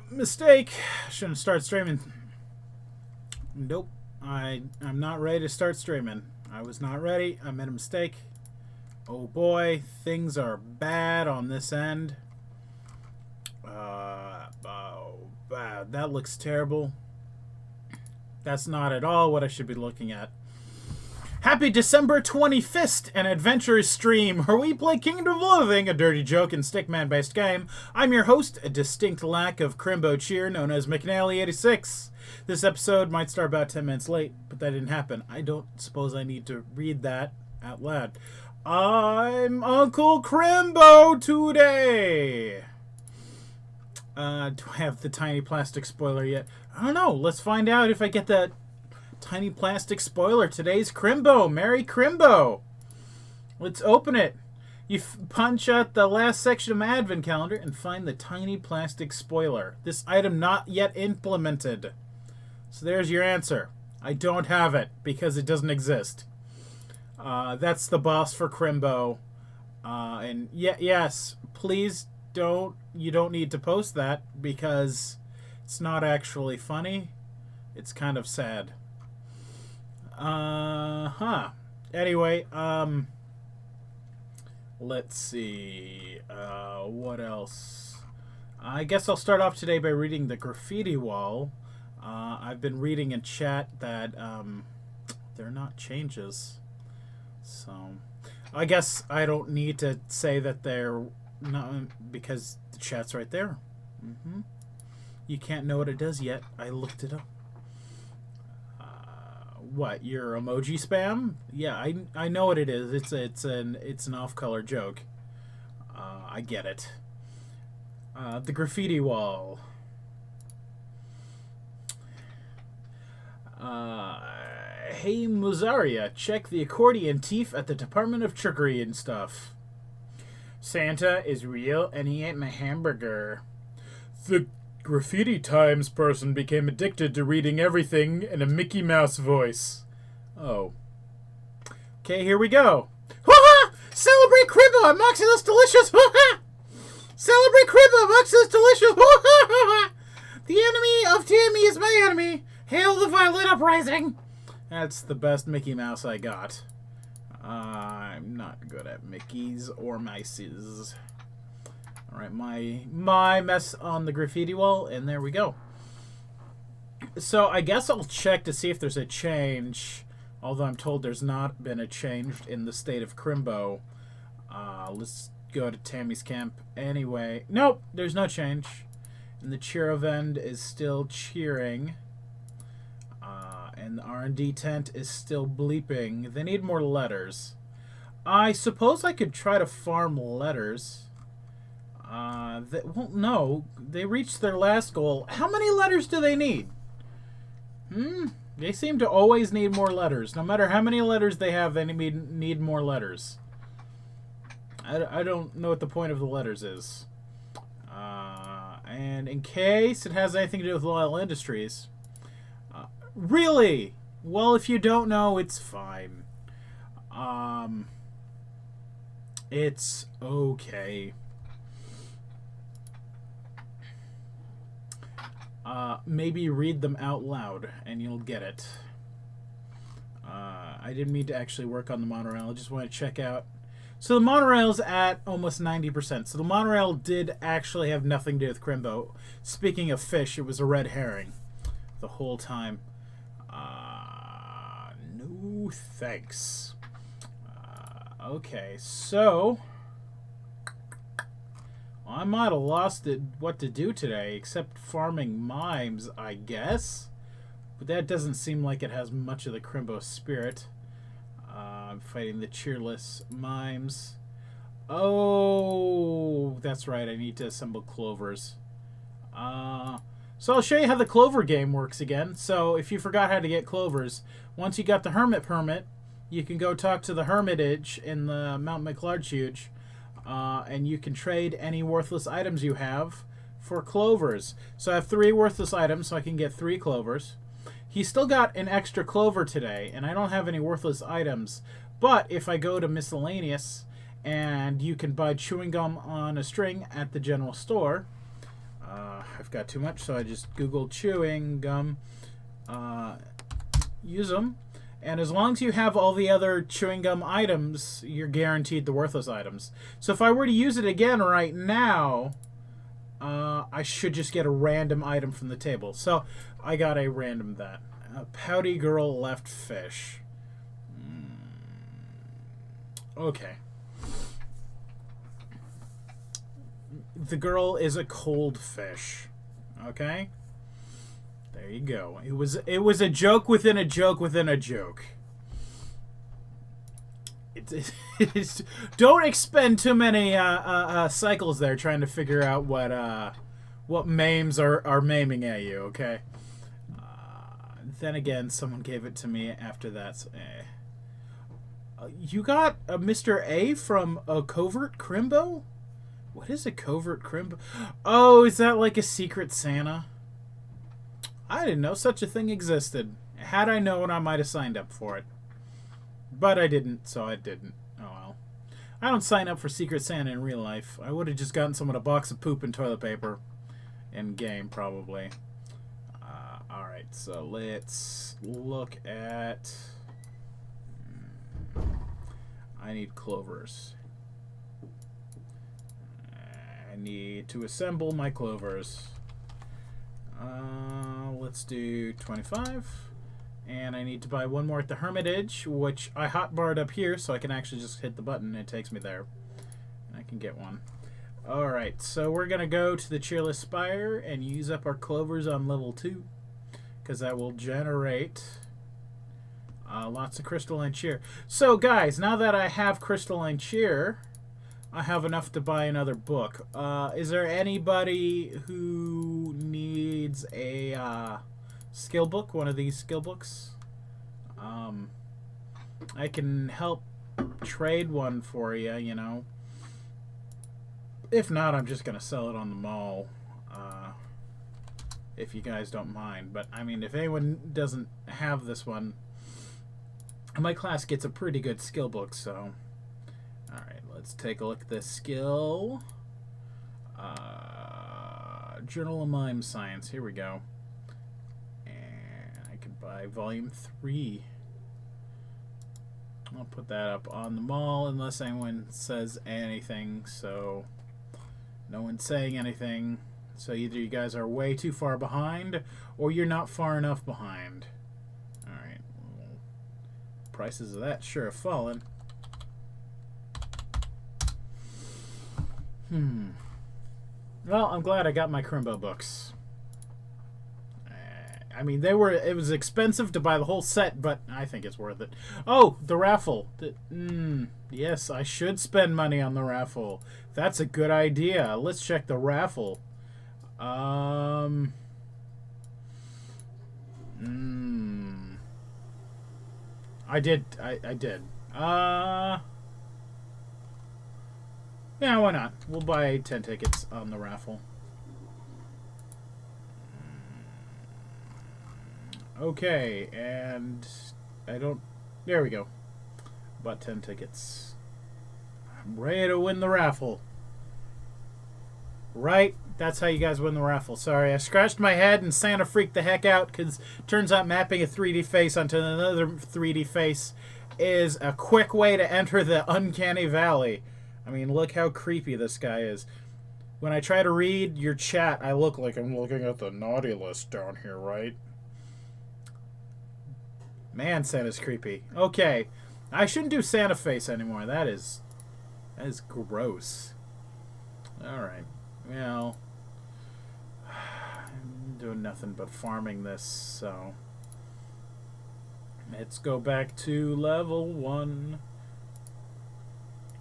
Mistake. Shouldn't start streaming. Nope. I'm not ready to start streaming. I was not ready. I made a mistake. Oh boy, things are bad on this end. That looks terrible. That's not at all what I should be looking at. Happy December 25th, an adventurous stream where we play Kingdom of Loathing, a dirty joke and stickman-based game. I'm your host, a distinct lack of Crimbo Cheer, known as McNally 86. This episode might start about 10 minutes late, but that didn't happen. I don't suppose I need to read that out loud. I'm Uncle Crimbo today. Do I have the tiny plastic spoiler yet? I don't know. Let's find out if I get that tiny plastic spoiler. Today's Crimbo. Merry Crimbo. Let's open it. You punch out the last section of my advent calendar and find the tiny plastic spoiler. This item not yet implemented. So there's your answer. I don't have it because it doesn't exist. That's the boss for Crimbo. And yes, please you don't need to post that because it's not actually funny. It's kind of sad. Anyway, let's see. What else? I guess I'll start off today by reading the graffiti wall. I've been reading in chat that they're not changes. So I guess I don't need to say that they're not because the chat's right there. You can't know what it does yet. I looked it up. What, your emoji spam? Yeah, I know what it is. It's an off-color joke. I get it. The graffiti wall. Hey Muzaria, check the accordion teeth at the Department of Trickery and stuff. Santa is real and he ate my hamburger. The Graffiti Times person became addicted to reading everything in a Mickey Mouse voice. Oh. Okay, here we go. Ha-ha! Celebrate Crimbo! I'm Moxie Delicious! Ha-ha! Celebrate Crimbo! Moxie Delicious! Ha-ha! The enemy of Tammy is my enemy! Hail the Violent Uprising! That's the best Mickey Mouse I got. I'm not good at Mickeys or Mices. Alright, my mess on the graffiti wall, and there we go. So I guess I'll check to see if there's a change, although I'm told there's not been a change in the state of Crimbo. Let's go to Tammy's camp. Anyway, nope, there's no change. And the cheer event is still cheering. And the R&D tent is still bleeping. They need more letters. I suppose I could try to farm letters. Well, no. They reached their last goal. How many letters do they need? They seem to always need more letters. No matter how many letters they have, they need more letters. I don't know what the point of the letters is. And in case it has anything to do with Loyal Industries... Really? Well, if you don't know, it's fine. It's okay. Maybe read them out loud, and you'll get it. I didn't mean to actually work on the monorail. I just want to check out. So the monorail's at almost 90%. So the monorail did actually have nothing to do with Crimbo. Speaking of fish, it was a red herring the whole time. No thanks. Okay, so I might have lost what to do today, except farming mimes, I guess. But that doesn't seem like it has much of the Crimbo spirit. I'm fighting the cheerless mimes. Oh, that's right. I need to assemble clovers. So I'll show you how the clover game works again. So if you forgot how to get clovers, once you got the hermit permit, you can go talk to the hermitage in the Mount McLarge, and you can trade any worthless items you have for clovers. So I have 3 worthless items, so I can get 3 clovers. He still got an extra clover today, and I don't have any worthless items. But if I go to miscellaneous, and you can buy chewing gum on a string at the general store, I've got too much, so I just Googled chewing gum. Use them. And as long as you have all the other chewing gum items, you're guaranteed the worthless items. So if I were to use it again right now, I should just get a random item from the table. So I got a random that. Pouty girl left fish. Okay. The girl is a cold fish. Okay? There you go. It was a joke within a joke within a joke. Don't expend too many cycles there trying to figure out what memes are maiming at you, okay? Then again, someone gave it to me after that. So, you got a Mr. A from a covert Crimbo? What is a covert Crimbo? Oh, is that like a secret Santa? I didn't know such a thing existed. Had I known, I might have signed up for it. But I didn't, so I didn't. Oh well. I don't sign up for Secret Santa in real life. I would have just gotten someone a box of poop and toilet paper. In game, probably. Alright, so let's look at... I need clovers. I need to assemble my clovers. Let's do 25. And I need to buy one more at the Hermitage, which I hotbarred up here, so I can actually just hit the button and it takes me there. And I can get one. Alright, so we're going to go to the Cheerless Spire and use up our clovers on level 2. Because that will generate lots of Crystalline Cheer. So, guys, now that I have Crystalline Cheer, I have enough to buy another book. Is there anybody who needs a skill book? One of these skill books? I can help trade one for you, you know. If not, I'm just going to sell it on the mall. If you guys don't mind. But, I mean, if anyone doesn't have this one, my class gets a pretty good skill book, so... Alright, let's take a look at this skill. Journal of Mime Science. Here we go. And I can buy Volume 3. I'll put that up on the mall unless anyone says anything, so... No one's saying anything. So either you guys are way too far behind, or you're not far enough behind. Alright. Well, prices of that sure have fallen. Well, I'm glad I got my Crimbo books. I mean, it was expensive to buy the whole set, but I think it's worth it. Oh, the raffle. Yes, I should spend money on the raffle. That's a good idea. Let's check the raffle. I did. Yeah, why not? We'll buy 10 tickets on the raffle. Okay, and I don't... There we go. Bought 10 tickets. I'm ready to win the raffle. Right? That's how you guys win the raffle. Sorry, I scratched my head and Santa freaked the heck out because turns out mapping a 3D face onto another 3D face is a quick way to enter the Uncanny Valley. I mean, look how creepy this guy is. When I try to read your chat, I look like I'm looking at the naughty list down here, right? Man, Santa's creepy. Okay, I shouldn't do Santa face anymore. That is gross. Alright, well, I'm doing nothing but farming this, so let's go back to level 1.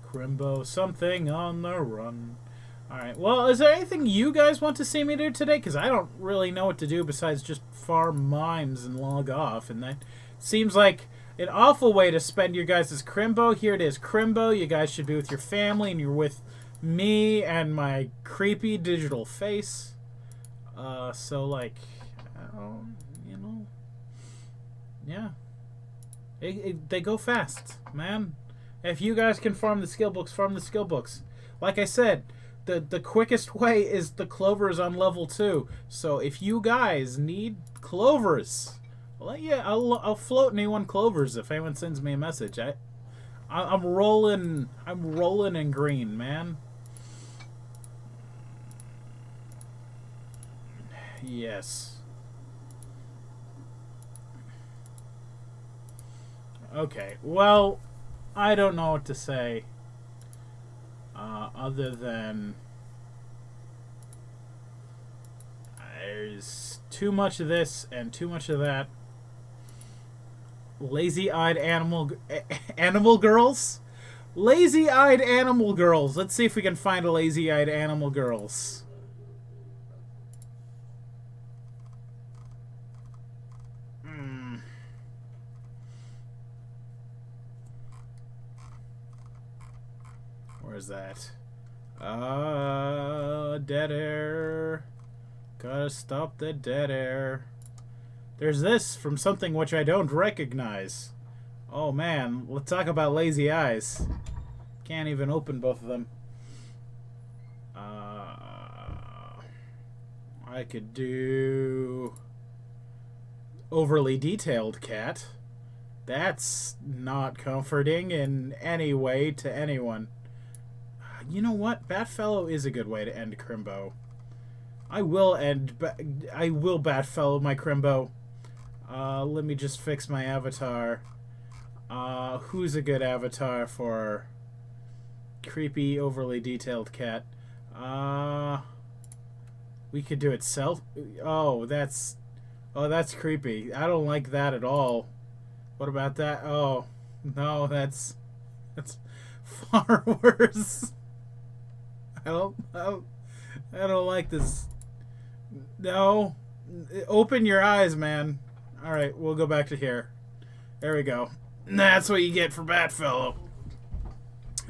Crimbo, something on the run. Alright, well, is there anything you guys want to see me do today? Because I don't really know what to do besides just farm mimes and log off, and that seems like an awful way to spend your guys' Crimbo. Here it is, Crimbo. You guys should be with your family, and you're with me and my creepy digital face. So, like, you know, yeah. They go fast, man. If you guys can farm the skill books, farm the skill books. Like I said, the quickest way is the clovers on level 2. So if you guys need clovers, well, yeah, I'll float anyone clovers if anyone sends me a message. I'm rolling in green, man. Yes. Okay. Well, I don't know what to say. Other than there's too much of this and too much of that. Lazy-eyed animal girls? Lazy-eyed animal girls. Let's see if we can find a lazy-eyed animal girls. Where's that? Dead air. Gotta stop the dead air. There's this from something which I don't recognize. Oh man, let's talk about lazy eyes. Can't even open both of them. I could do overly detailed cat. That's not comforting in any way to anyone. You know what? Batfellow is a good way to end Crimbo. I will Batfellow my Crimbo. Let me just fix my avatar. Who's a good avatar for creepy, overly detailed cat? We could do it self. Oh, that's creepy. I don't like that at all. What about that? Oh, no, that's far worse. I don't like this. No. Open your eyes, man. Alright, we'll go back to here. There we go. That's what you get for Batfellow.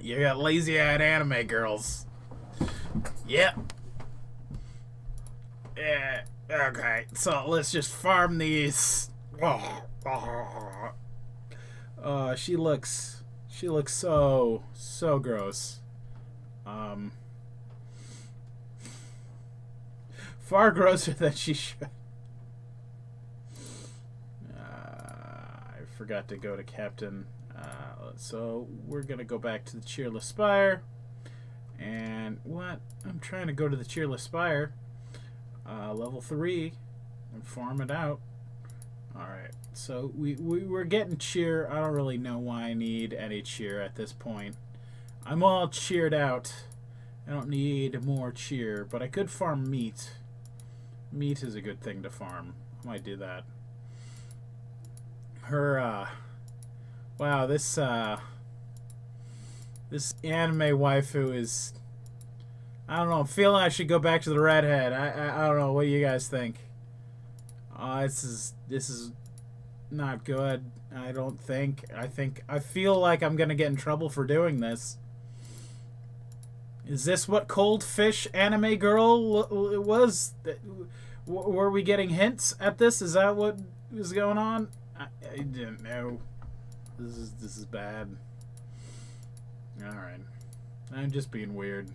You got lazy-eyed anime girls. Yep. Yeah. Okay, so let's just farm these. She looks so gross. Far grosser than she should. I forgot to go to Captain. So we're gonna go back to the Cheerless Spire. And what? I'm trying to go to the Cheerless Spire. Level 3 and farm it out. Alright, so we're getting cheer. I don't really know why I need any cheer at this point. I'm all cheered out. I don't need more cheer, but I could farm meat. Meat is a good thing to farm. I might do that. Her, wow, this anime waifu is, I don't know, I'm feeling I should go back to the redhead. I don't know, what do you guys think? This is not good, I don't think. I feel like I'm gonna get in trouble for doing this. Is this what Cold Fish Anime Girl was? Were we getting hints at this? Is that what was going on? I didn't know. This is bad. Alright. I'm just being weird.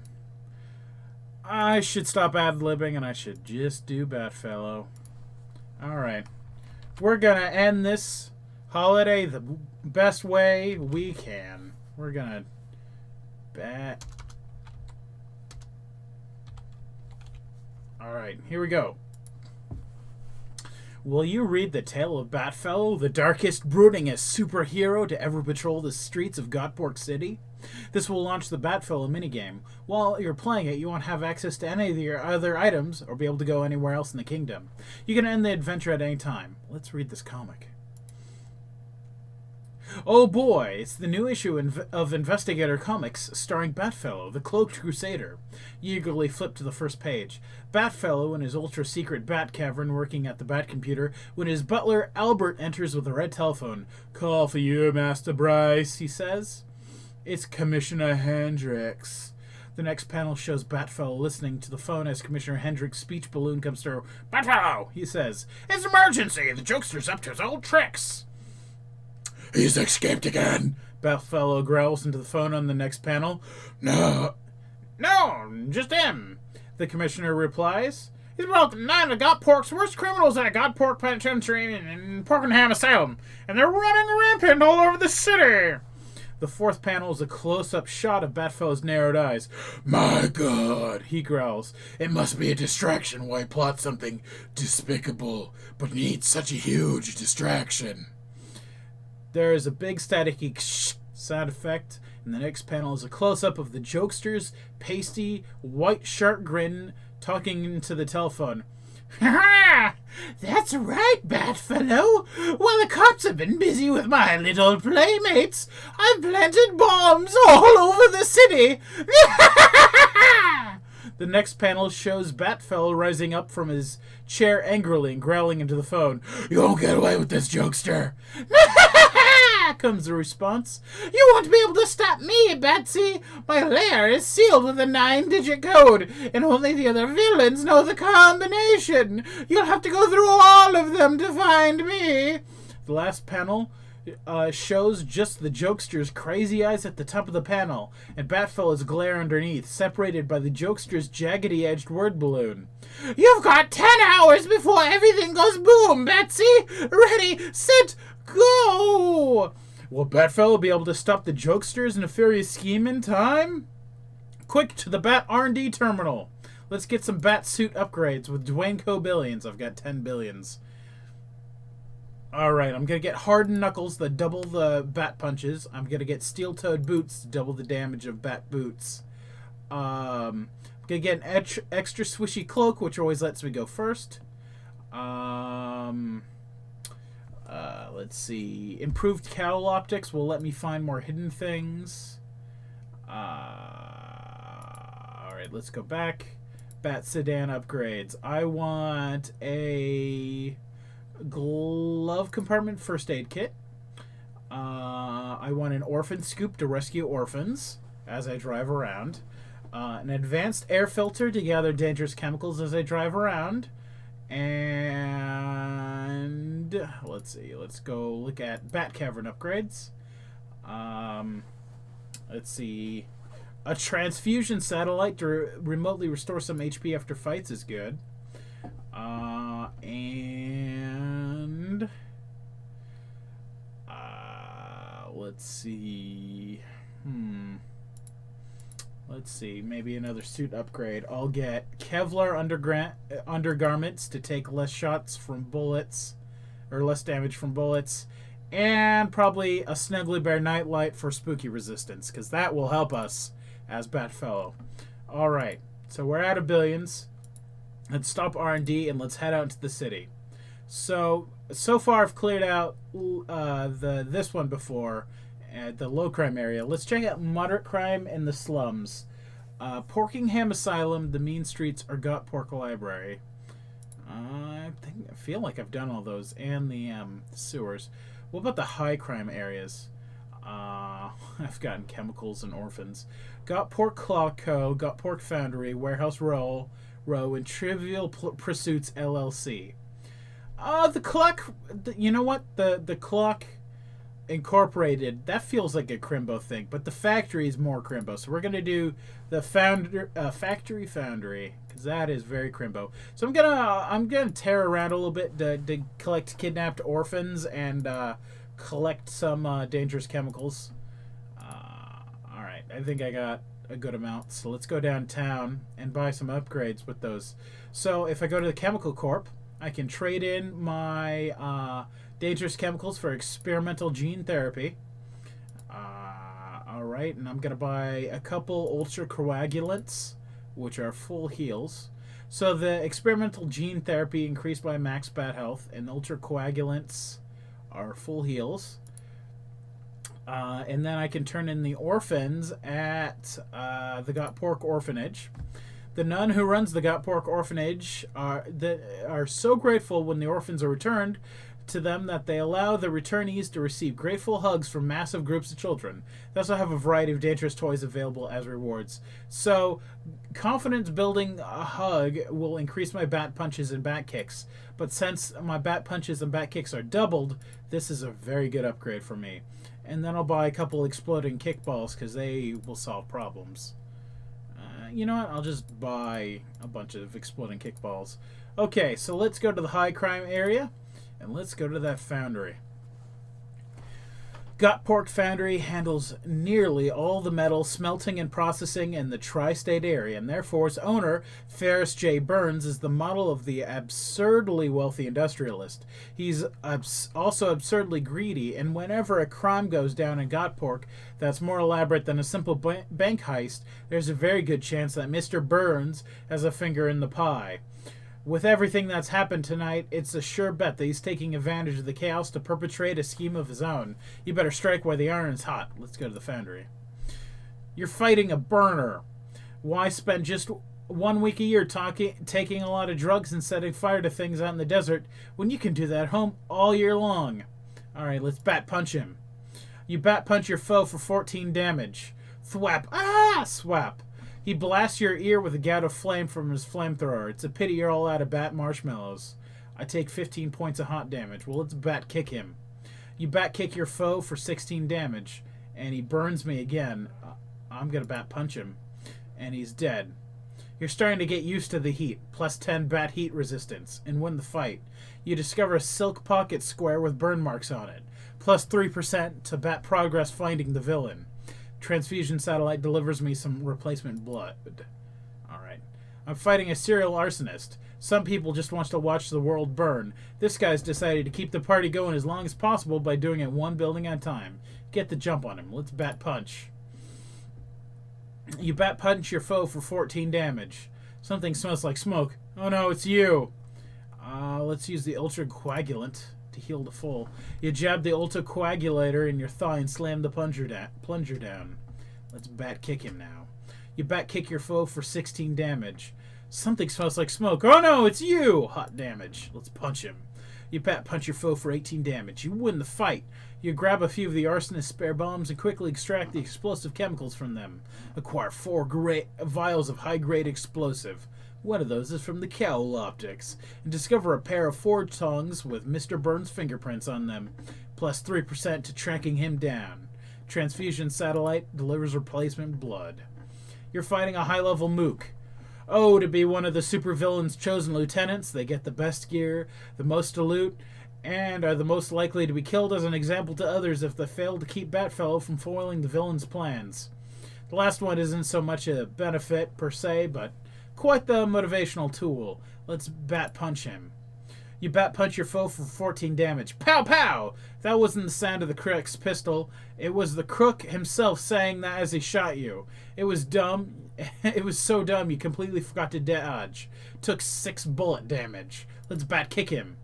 I should stop ad-libbing and I should just do Batfellow. Alright. We're gonna end this holiday the best way we can. We're gonna bat. Alright, here we go. Will you read the tale of Batfellow, the darkest, broodingest superhero to ever patrol the streets of Godport City? This will launch the Batfellow minigame. While you're playing it, you won't have access to any of your other items or be able to go anywhere else in the kingdom. You can end the adventure at any time. Let's read this comic. Oh boy, it's the new issue of Investigator Comics starring Batfellow, the Cloaked Crusader. You eagerly flip to the first page. Batfellow in his ultra-secret Bat Cavern working at the Bat Computer when his butler Albert enters with a red telephone. "Call for you, Master Bryce," he says. It's Commissioner Hendricks. The next panel shows Batfellow listening to the phone as Commissioner Hendricks' speech balloon comes through. "Batfellow," he says. "It's an emergency. The jokester's up to his old tricks." "He's escaped again," Batfellow growls into the phone on the next panel. "No, No, just him, the commissioner replies. He's about 9 of Gotpork's worst criminals at Gotpork Penitentiary and Porkenham Asylum, and they're running rampant all over the city. The fourth panel is a close-up shot of Batfellow's narrowed eyes. My God, he growls. It must be a distraction while I plot something despicable, but needs such a huge distraction. There is a big staticky sound effect, and the next panel is a close-up of the jokster's pasty, white shark grin talking into the telephone. Ha! That's right, Batfellow. While the cops have been busy with my little playmates, I've planted bombs all over the city. The next panel shows Batfellow rising up from his chair angrily and growling into the phone. You won't get away with this, jokester. Comes the response. You won't be able to stop me, Batsy. My lair is sealed with a 9-digit code, and only the other villains know the combination. You'll have to go through all of them to find me. The last panel shows just the jokester's crazy eyes at the top of the panel, and Batfellow's glare underneath, separated by the jokester's jaggedy-edged word balloon. You've got 10 hours before everything goes boom, Betsy. Ready, set, go! Will Batfellow be able to stop the jokester's nefarious scheme in time? Quick to the Bat R&D terminal. Let's get some bat suit upgrades with Dwayne Co. Billions. I've got 10 billions. Alright, I'm going to get hardened knuckles that double the bat punches. I'm going to get steel-toed boots to double the damage of bat boots. I'm going to get an extra swishy cloak, which always lets me go first. Let's see. Improved cowl optics will let me find more hidden things. Alright, let's go back. Bat sedan upgrades. I want a glove compartment first aid kit. I want an orphan scoop to rescue orphans as I drive around. An advanced air filter to gather dangerous chemicals as I drive around. And let's see, let's go look at Bat Cavern upgrades. Let's see. A transfusion satellite to remotely restore some HP after fights is good. Let's see. Let's see. Maybe another suit upgrade. I'll get Kevlar undergarments to take less shots from bullets, or less damage from bullets, and probably a Snuggly Bear nightlight for spooky resistance, because that will help us as Batfellow. All right. So we're out of billions. Let's stop R&D and let's head out into the city. So far I've cleared out this one before, the low crime area. Let's check out moderate crime in the slums. Porkenham Asylum, the mean streets, or Gotpork Library. I feel like I've done all those, and the sewers. What about the high crime areas? I've gotten chemicals and orphans. Gotpork Claw Co., Gotpork Foundry, Warehouse Row, and Trivial Pursuits LLC. The clock, you know what? The clock Incorporated, that feels like a Crimbo thing, but the factory is more Crimbo. So we're gonna do the factory foundry, because that is very Crimbo. So I'm gonna tear around a little bit to collect kidnapped orphans and collect some dangerous chemicals. All right, I think I got a good amount. So let's go downtown and buy some upgrades with those. So if I go to the Chemical Corp, I can trade in my dangerous chemicals for experimental gene therapy. Alright, and I'm going to buy a couple ultra coagulants, which are full heals. So the experimental gene therapy increased by max bat health, and ultra coagulants are full heals. And then I can turn in the orphans at the Gotpork Orphanage. The nun who runs the Gotpork Orphanage are so grateful when the orphans are returned to them that they allow the returnees to receive grateful hugs from massive groups of children. They also have a variety of dangerous toys available as rewards. So, confidence building a hug will increase my bat punches and bat kicks. But since my bat punches and bat kicks are doubled, this is a very good upgrade for me. And then I'll buy a couple exploding kickballs because they will solve problems. You know what? I'll just buy a bunch of exploding kickballs. Okay, so let's go to the high crime area, and let's go to that foundry. Gut Pork Foundry handles nearly all the metal smelting and processing in the tri-state area, and therefore its owner, Ferris J. Burns, is the model of the absurdly wealthy industrialist. He's also absurdly greedy, and whenever a crime goes down in Gut Pork that's more elaborate than a simple bank heist, there's a very good chance that Mr. Burns has a finger in the pie. With everything that's happened tonight, it's a sure bet that he's taking advantage of the chaos to perpetrate a scheme of his own. You better strike while the iron's hot. Let's go to the foundry. You're fighting a burner. Why spend just 1 week a year taking a lot of drugs and setting fire to things out in the desert when you can do that at home all year long? Alright, let's bat punch him. You bat punch your foe for 14 damage. Thwap. Ah! Swap. He blasts your ear with a gout of flame from his flamethrower. It's a pity you're all out of bat marshmallows. I take 15 points of hot damage. Well, let's bat kick him. You bat kick your foe for 16 damage, and he burns me again. I'm going to bat punch him, and he's dead. You're starting to get used to the heat. Plus 10 bat heat resistance, and win the fight. You discover a silk pocket square with burn marks on it. Plus 3% to bat progress finding the villain. Transfusion satellite delivers me some replacement blood. Alright. I'm fighting a serial arsonist. Some people just want to watch the world burn. This guy's decided to keep the party going as long as possible by doing it one building at a time. Get the jump on him. Let's bat punch. You bat punch your foe for 14 damage. Something smells like smoke. Oh no, it's you. Let's use the ultra coagulant to heal the full. You jab the ultra coagulator in your thigh and slam the plunger down. Let's bat kick him now. You bat kick your foe for 16 damage. Something smells like smoke. Oh no, it's you! Hot damage. Let's punch him. You bat punch your foe for 18 damage. You win the fight. You grab a few of the arsonist's spare bombs and quickly extract the explosive chemicals from them. Acquire 4 vials of high-grade explosive. One of those is from the Cowl Optics. And discover a pair of forge tongs with Mr. Burns' fingerprints on them. Plus 3% to tracking him down. Transfusion satellite delivers replacement blood. You're fighting a high-level mook. Oh, to be one of the supervillain's chosen lieutenants, they get the best gear, the most to loot, and are the most likely to be killed as an example to others if they fail to keep Batfellow from foiling the villain's plans. The last one isn't so much a benefit per se, but quite the motivational tool. Let's bat punch him. You bat punch your foe for 14 damage. Pow pow! That wasn't the sound of the crook's pistol. It was the crook himself saying that as he shot you. It was dumb. It was so dumb you completely forgot to dodge. Took 6 bullet damage. Let's bat kick him.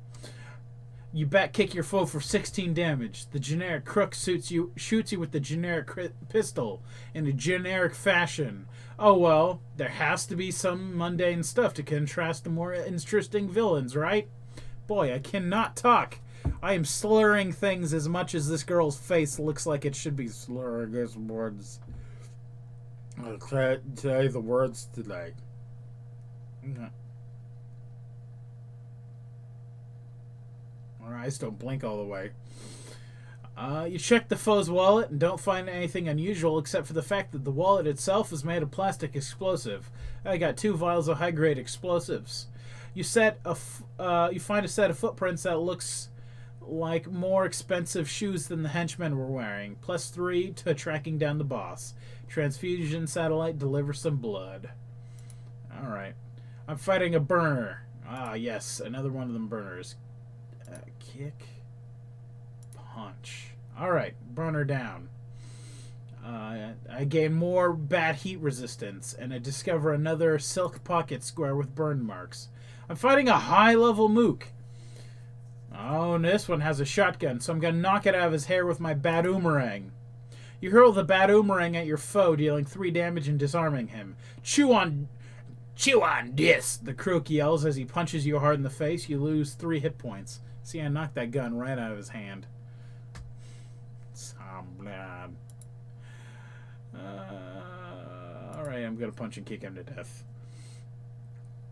You bat kick your foe for 16 damage. The generic crook shoots you with the generic pistol in a generic fashion. Oh well, there has to be some mundane stuff to contrast the more interesting villains, right? Boy, I cannot talk. I am slurring things as much as this girl's face looks like it should be slurring his words. I can't say the words today. Our eyes don't blink all the way. You check the foe's wallet and don't find anything unusual except for the fact that the wallet itself is made of plastic explosive. I got 2 vials of high-grade explosives. You find a set of footprints that looks like more expensive shoes than the henchmen were wearing. Plus 3 to tracking down the boss. Transfusion satellite delivers some blood. Alright. I'm fighting a burner. Ah, yes. Another one of them burners. Kick. Punch. Alright. Burner down. I gain more bad heat resistance. And I discover another silk pocket square with burn marks. I'm fighting a high-level mook. Oh, and this one has a shotgun, so I'm going to knock it out of his hair with my Bat-Oomerang. You hurl the Bat-Oomerang at your foe, dealing 3 damage and disarming him. Chew on this, the crook yells as he punches you hard in the face. You lose 3 hit points. See, I knocked that gun right out of his hand. Some blood. Alright, I'm going to punch and kick him to death.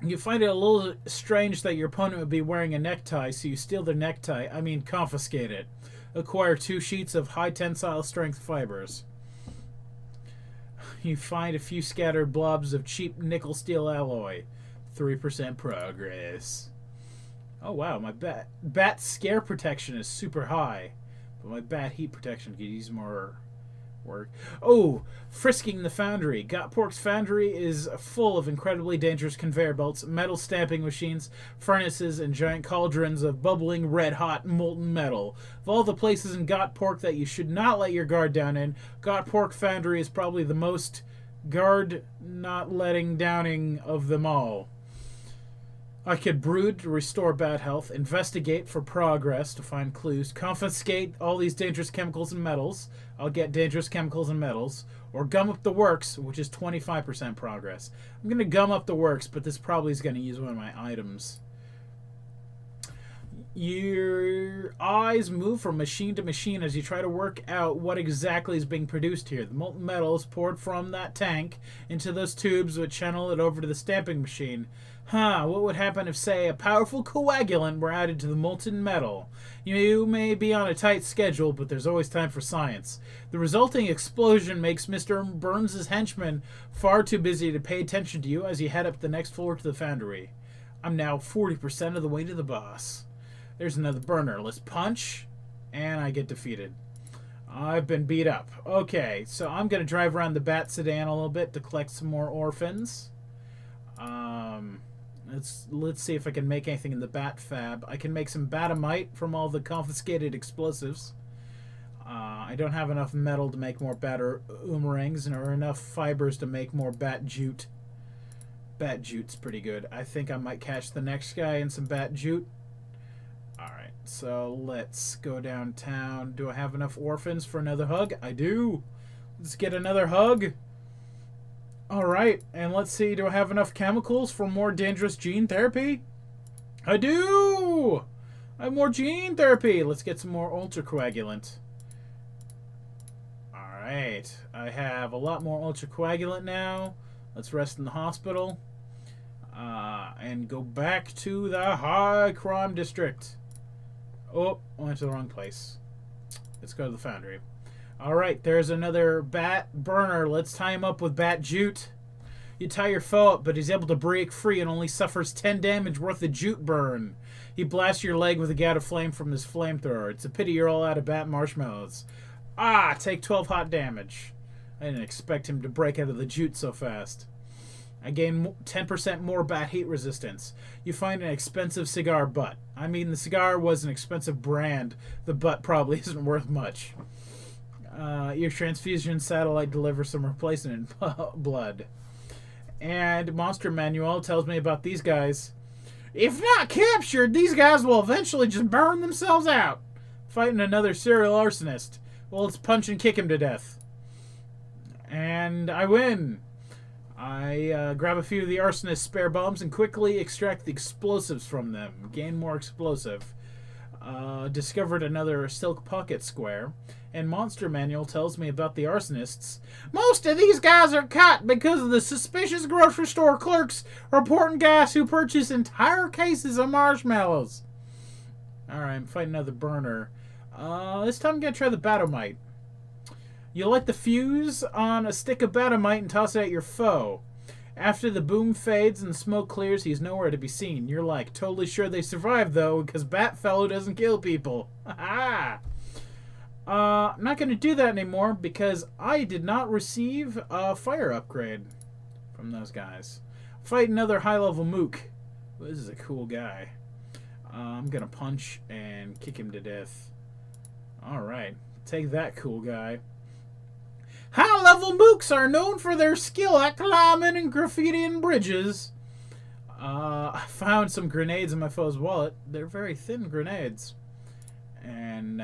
You find it a little strange that your opponent would be wearing a necktie, so you steal their necktie. I mean, confiscate it. Acquire 2 sheets of high tensile strength fibers. You find a few scattered blobs of cheap nickel steel alloy. 3% progress. Oh wow, my bat scare protection is super high. But my bat heat protection could use more work. Oh, frisking the foundry. Gotpork's foundry is full of incredibly dangerous conveyor belts, metal stamping machines, furnaces, and giant cauldrons of bubbling red-hot molten metal. Of all the places in Gotpork that you should not let your guard down in, Gotpork foundry is probably the most guard not letting downing of them all. I could brood to restore bad health, investigate for progress to find clues, confiscate all these dangerous chemicals and metals. I'll get dangerous chemicals and metals. Or gum up the works, which is 25% progress. I'm going to gum up the works, but this probably is going to use one of my items. Your eyes move from machine to machine as you try to work out what exactly is being produced here. The molten metal is poured from that tank into those tubes which channel it over to the stamping machine. What would happen if, say, a powerful coagulant were added to the molten metal? You may be on a tight schedule, but there's always time for science. The resulting explosion makes Mr. Burns' henchmen far too busy to pay attention to you as you head up the next floor to the foundry. I'm now 40% of the way to the boss. There's another burner. Let's punch, and I get defeated. I've been beat up. Okay, so I'm going to drive around the bat sedan a little bit to collect some more orphans. Let's see if I can make anything in the bat fab. I can make some batamite from all the confiscated explosives. I don't have enough metal to make more boomerangs, or enough fibers to make more bat jute. Bat jute's pretty good. I think I might catch the next guy in some bat jute. Alright, so let's go downtown. Do I have enough orphans for another hug? I do. Let's get another hug. Alright, and let's see, do I have enough chemicals for more dangerous gene therapy? I do! I have more gene therapy. Let's get some more ultracoagulant. Alright, I have a lot more ultracoagulant now. Let's rest in the hospital. And go back to the high crime district. Oh, I went to the wrong place. Let's go to the foundry. Alright, there's another bat burner. Let's tie him up with bat jute. You tie your foe up, but he's able to break free and only suffers 10 damage worth of jute burn. He blasts your leg with a gout of flame from his flamethrower. It's a pity you're all out of bat marshmallows. Take 12 hot damage. I didn't expect him to break out of the jute so fast. I gain 10% more bat heat resistance. You find an expensive cigar butt. I mean, the cigar was an expensive brand. The butt probably isn't worth much. Your transfusion satellite delivers some replacement blood. And Monster Manual tells me about these guys. If not captured, these guys will eventually just burn themselves out. Fighting another serial arsonist. Well, let's punch and kick him to death. And I win. I grab a few of the arsonist's spare bombs and quickly extract the explosives from them. Gain more explosive. Discovered another silk pocket square. And Monster Manual tells me about the arsonists. Most of these guys are caught because of the suspicious grocery store clerks reporting guys who purchase entire cases of marshmallows. Alright, I'm fighting another burner. This time I'm going to try the batamite. You light the fuse on a stick of batamite and toss it at your foe. After the boom fades and the smoke clears, he's nowhere to be seen. You're like, totally sure they survived, though, because Batfellow doesn't kill people. Ha I'm not going to do that anymore because I did not receive a fire upgrade from those guys. Fight another high-level mook. Well, this is a cool guy. I'm going to punch and kick him to death. Alright, take that, cool guy. High-level mooks are known for their skill at climbing and graffitiing bridges. I found some grenades in my foe's wallet. They're very thin grenades. And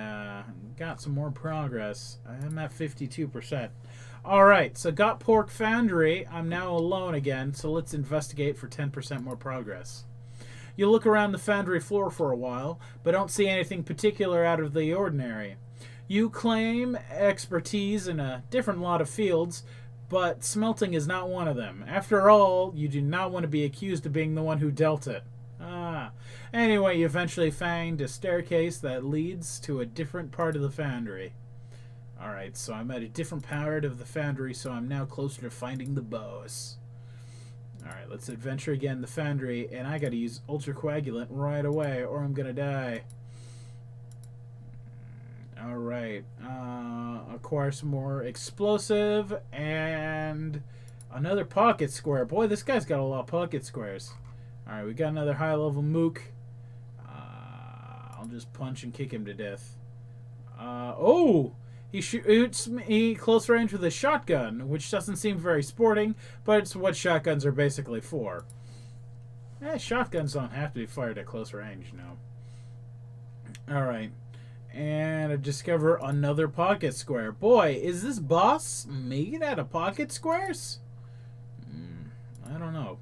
got some more progress. I'm at 52%. Alright, so got Pork Foundry. I'm now alone again, so let's investigate for 10% more progress. You look around the foundry floor for a while, but don't see anything particular out of the ordinary. You claim expertise in a different lot of fields, but smelting is not one of them. After all, you do not want to be accused of being the one who dealt it. Anyway, you eventually find a staircase that leads to a different part of the foundry. Alright, so I'm at a different part of the foundry, so I'm now closer to finding the boss. Alright, let's adventure again the foundry, and I gotta use Ultra Coagulant right away, or I'm gonna die. Alright, acquire some more explosive, and another pocket square. Boy, this guy's got a lot of pocket squares. Alright, we got another high-level mook. I'll just punch and kick him to death. Oh! He shoots me close range with a shotgun, which doesn't seem very sporting, but it's what shotguns are basically for. Shotguns don't have to be fired at close range, no. Alright. And I discover another pocket square. Boy, is this boss made out of pocket squares? I don't know.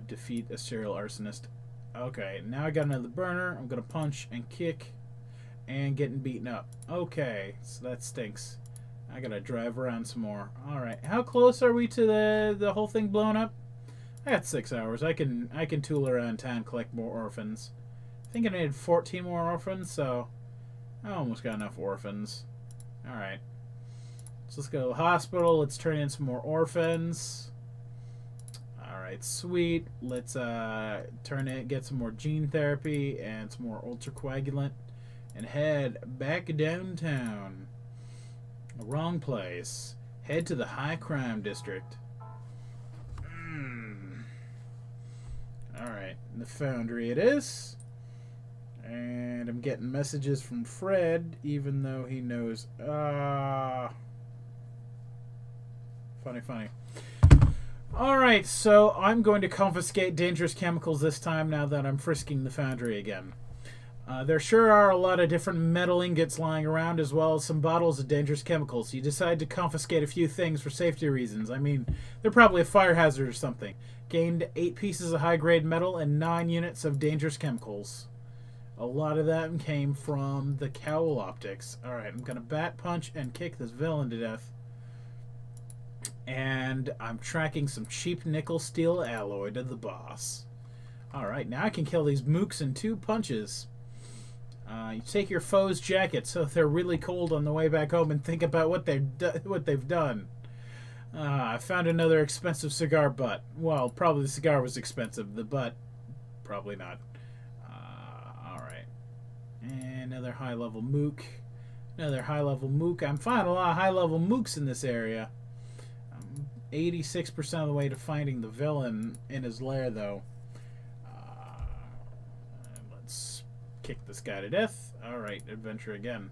Defeat a serial arsonist. Okay, now I got another burner. I'm going to punch and kick and getting beaten up. Okay, so that stinks. I got to drive around some more. Alright, how close are we to the whole thing blowing up? I got 6 hours. I can tool around town, collect more orphans. I think I needed 14 more orphans, so I almost got enough orphans. Alright. So let's go to the hospital. Let's turn in some more orphans. Alright, sweet. Let's get some more gene therapy and some more ultra coagulant and head back downtown. Wrong place. Head to the high crime district. Alright, the foundry it is. And I'm getting messages from Fred, even though he knows. Funny. Alright, so I'm going to confiscate dangerous chemicals this time now that I'm frisking the foundry again. There sure are a lot of different metal ingots lying around, as well as some bottles of dangerous chemicals. You decide to confiscate a few things for safety reasons. I mean, they're probably a fire hazard or something. Gained 8 pieces of high-grade metal and 9 units of dangerous chemicals. A lot of them came from the cowl optics. Alright, I'm going to bat punch and kick this villain to death. And I'm tracking some cheap nickel steel alloy to the boss. Alright, now I can kill these mooks in 2 punches. You take your foe's jacket so they're really cold on the way back home and think about what they've done. I found another expensive cigar butt. Well, probably the cigar was expensive. The butt, probably not. Alright. And another high-level mook. Another high-level mook. I'm finding a lot of high-level mooks in this area. 86% of the way to finding the villain in his lair, though. Let's kick this guy to death. Alright, adventure again.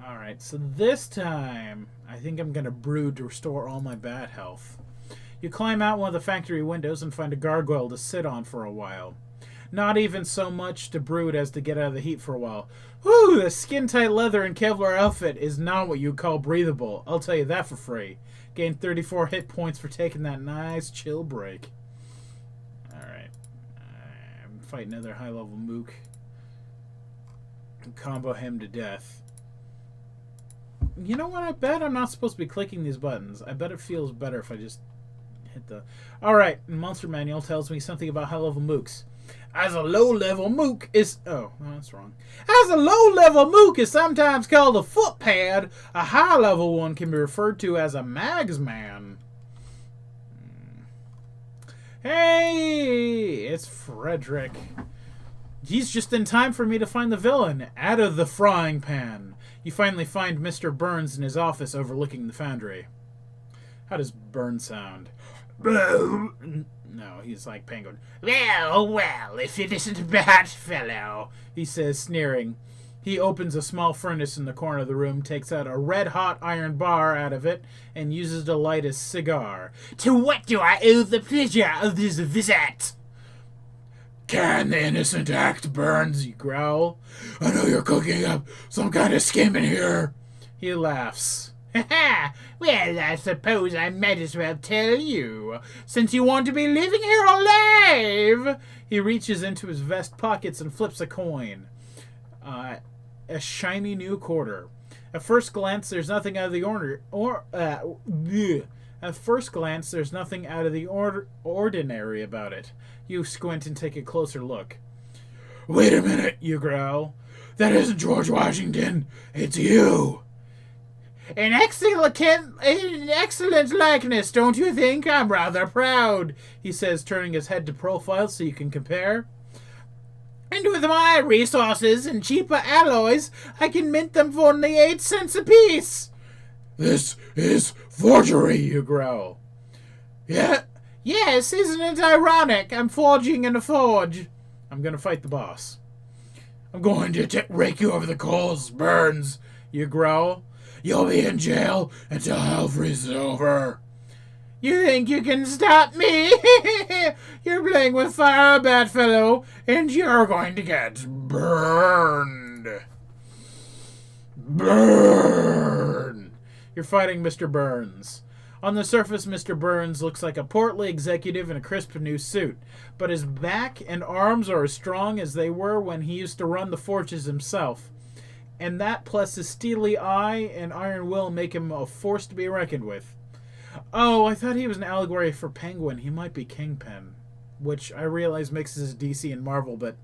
Alright, so this time, I think I'm going to brew to restore all my bad health. You climb out one of the factory windows and find a gargoyle to sit on for a while. Not even so much to brood as to get out of the heat for a while. Whew, the skin-tight leather and Kevlar outfit is not what you call breathable. I'll tell you that for free. Gained 34 hit points for taking that nice chill break. Alright. I'm fighting another high-level mook. Combo him to death. You know what? I bet I'm not supposed to be clicking these buttons. I bet it feels better if I just hit the... Alright, Monster Manual tells me something about high-level mooks. As a low-level mook is... Oh, no, that's wrong. As a low-level mook is sometimes called a footpad, a high-level one can be referred to as a magsman. Hey! It's Frederick. He's just in time for me to find the villain. Out of the frying pan. You finally find Mr. Burns in his office overlooking the foundry. How does Burns sound? No, he's like Penguin. Well, if it isn't a bad fellow, he says, sneering. He opens a small furnace in the corner of the room, takes out a red-hot iron bar out of it, and uses to light a cigar. To what do I owe the pleasure of this visit? Can the innocent act, Burns? You growl. I know you're cooking up some kind of scheme in here. He laughs. Ha! Well, I suppose I might as well tell you, since you want to be living here alive. He reaches into his vest pockets and flips a coin. A shiny new quarter. At first glance, there's nothing out of the ordinary about it. You squint and take a closer look. Wait a minute, you growl. That isn't George Washington. It's you. An excellent likeness, don't you think? I'm rather proud, he says, turning his head to profile so you can compare. And with my resources and cheaper alloys, I can mint them for only 8 cents apiece. This is forgery, you growl. Yeah? Yes, isn't it ironic? I'm forging in a forge. I'm gonna fight the boss. I'm going to rake you over the coals, Burns, you growl. You'll be in jail until hell freezes over. You think you can stop me? You're playing with fire, bad fellow, and you're going to get burned. Burn! You're fighting Mr. Burns. On the surface, Mr. Burns looks like a portly executive in a crisp new suit, but his back and arms are as strong as they were when he used to run the forges himself. And that plus his steely eye and iron will make him a force to be reckoned with. Oh, I thought he was an allegory for Penguin. He might be Kingpin, which I realize mixes DC and Marvel, but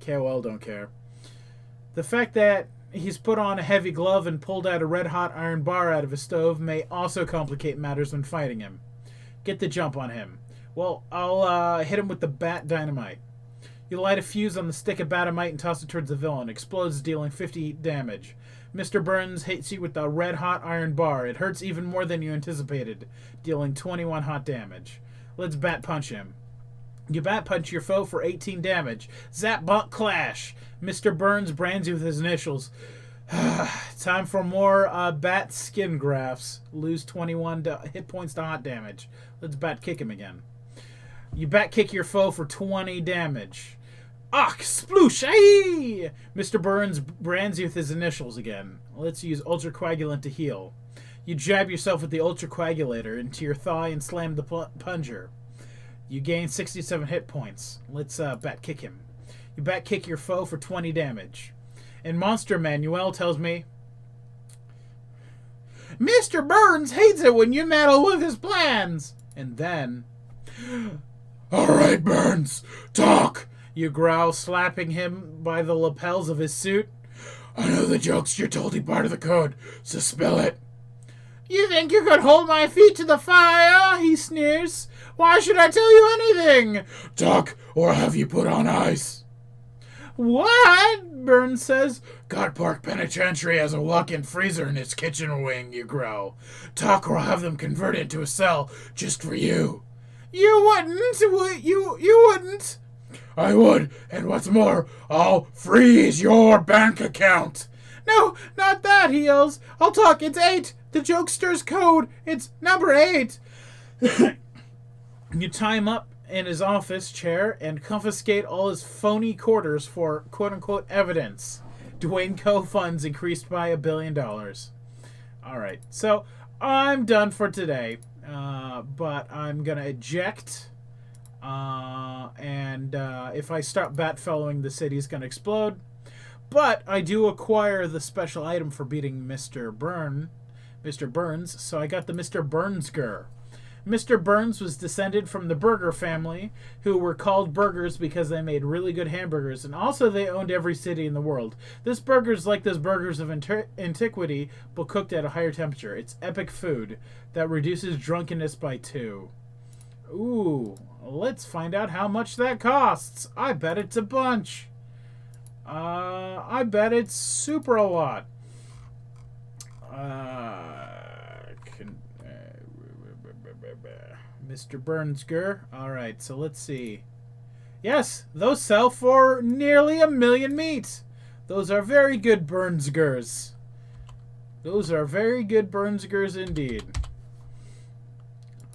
KOL don't care. The fact that he's put on a heavy glove and pulled out a red-hot iron bar out of his stove may also complicate matters when fighting him. Get the jump on him. Well, I'll hit him with the bat dynamite. You light a fuse on the stick of batamite and toss it towards the villain. Explodes, dealing 50 damage. Mr. Burns hits you with the red-hot iron bar. It hurts even more than you anticipated, dealing 21 hot damage. Let's bat punch him. You bat punch your foe for 18 damage. Zap, bump, clash. Mr. Burns brands you with his initials. Time for more bat skin grafts. Lose 21 hit points to hot damage. Let's bat kick him again. You bat kick your foe for 20 damage. Ach, sploosh, aye! Mr. Burns brands you with his initials again. Let's use Ultra Coagulant to heal. You jab yourself with the Ultra Coagulator into your thigh and slam the plunger. You gain 67 hit points. Let's bat kick him. You bat kick your foe for 20 damage. And Monster Manuel tells me, Mr. Burns hates it when you meddle with his plans. And then, all right, Burns, talk. You growl, slapping him by the lapels of his suit. I know the joke's your totally part of the code, so spill it. You think you could hold my feet to the fire? He sneers. Why should I tell you anything? Talk, or I'll have you put on ice. What? Burns says. God Park Penitentiary has a walk-in freezer in its kitchen wing, you growl. Talk, or I'll have them converted into a cell just for you. You wouldn't, you wouldn't. I would, and what's more, I'll freeze your bank account. No, not that, he yells. I'll talk, it's 8. The jokester's code, it's number 8. You tie him up in his office chair and confiscate all his phony quarters for quote-unquote evidence. Dwayne Co. funds increased by $1 billion. Alright, so I'm done for today, but I'm gonna eject. And if I start bat following, the city's gonna explode. But I do acquire the special item for beating Mr. Burns, so I got the Mr. Burnsger. Mr. Burns was descended from the Burger family, who were called burgers because they made really good hamburgers, and also they owned every city in the world. This burger's like those burgers of antiquity, but cooked at a higher temperature. It's epic food that reduces drunkenness by 2. Ooh, let's find out how much that costs. I bet it's a bunch. I bet it's super a lot. Mr. Burnsger. Alright, so let's see. Yes, those sell for nearly 1 million meat. Those are very good Burnsgers. Those are very good Burnsgers indeed.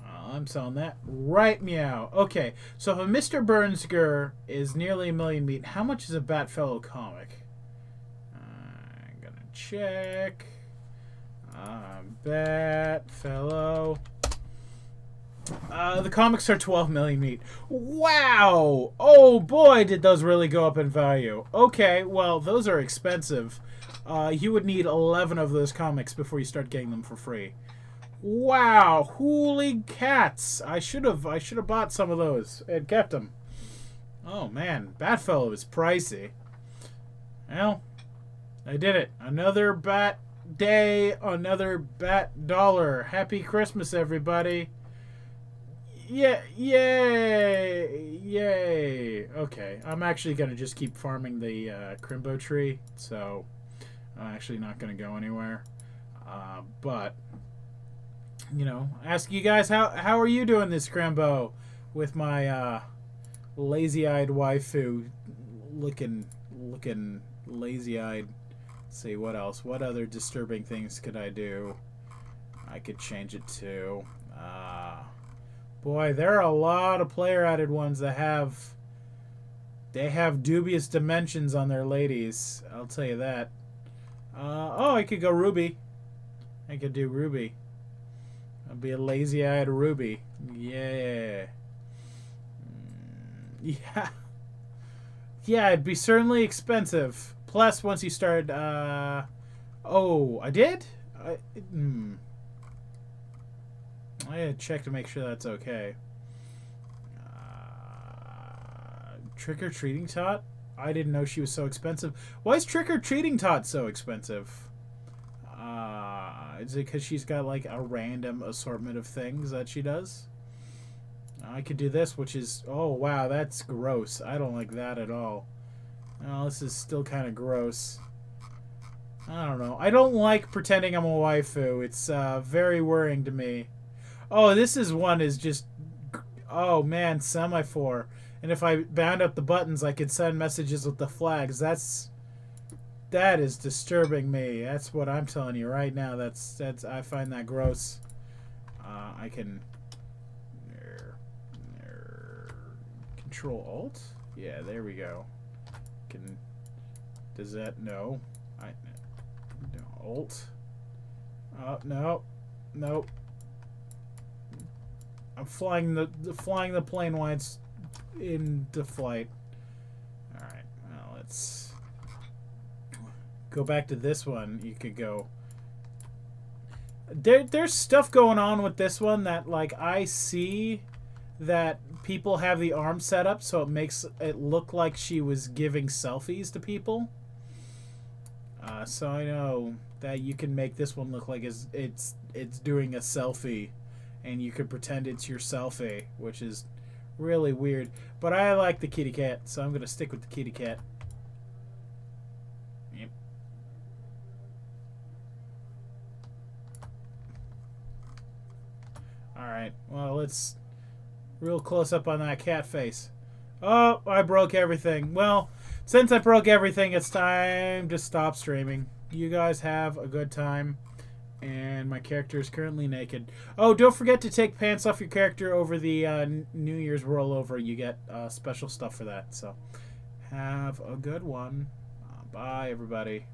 I'm selling that right meow. Okay, so if a Mr. Burnsger is nearly 1 million meat, how much is a Batfellow comic? I'm gonna check. Batfellow. The comics are 12 million meat. Wow! Oh boy, did those really go up in value. Okay, well, those are expensive. You would need 11 of those comics before you start getting them for free. Wow, holy cats! I should have bought some of those and kept them. Oh man, Batfellow is pricey. Well, I did it. Another bat day, another bat dollar. Happy Christmas, everybody. Yeah, yay, yay. Okay, I'm actually going to just keep farming the Crimbo tree, so I'm actually not going to go anywhere. But, you know, ask you guys, how are you doing this Crimbo with my lazy-eyed waifu looking lazy-eyed. Let's see, what else? What other disturbing things could I do? I could change it to... boy, there are a lot of player-added ones that have... They have dubious dimensions on their ladies. I'll tell you that. Oh, I could go Ruby. I could do Ruby. I'll be a lazy-eyed Ruby. Yeah. Yeah. Yeah, it'd be certainly expensive. Plus, once you start... oh, I did? I had to check to make sure that's okay. Trick-or-treating tot? I didn't know she was so expensive. Why is trick-or-treating tot so expensive? Is it because she's got, like, a random assortment of things that she does? I could do this, which is... Oh, wow, that's gross. I don't like that at all. Oh, this is still kind of gross. I don't know. I don't like pretending I'm a waifu. It's very worrying to me. Oh, this is one is just... Oh, man, semaphore. And if I bound up the buttons, I could send messages with the flags. That is disturbing me. That's what I'm telling you right now. That's I find that gross. I can... Control Alt? Yeah, there we go. Does that... No. Alt. Oh, no. Nope. I'm flying the plane while it's into flight. Alright, well, let's go back to this one. You could go... There's stuff going on with this one that, like, I see that people have the arm set up so it makes it look like she was giving selfies to people. So I know that you can make this one look like it's doing a selfie, and you could pretend it's your selfie, which is really weird. But I like the kitty cat, so I'm gonna stick with the kitty cat. Yep. Alright, well, let's real close up on that cat face. Oh, I broke everything. Well, since I broke everything, it's time to stop streaming. You guys have a good time. And my character is currently naked. Oh, don't forget to take pants off your character over the New Year's rollover. You get special stuff for that. So, have a good one. Bye, everybody.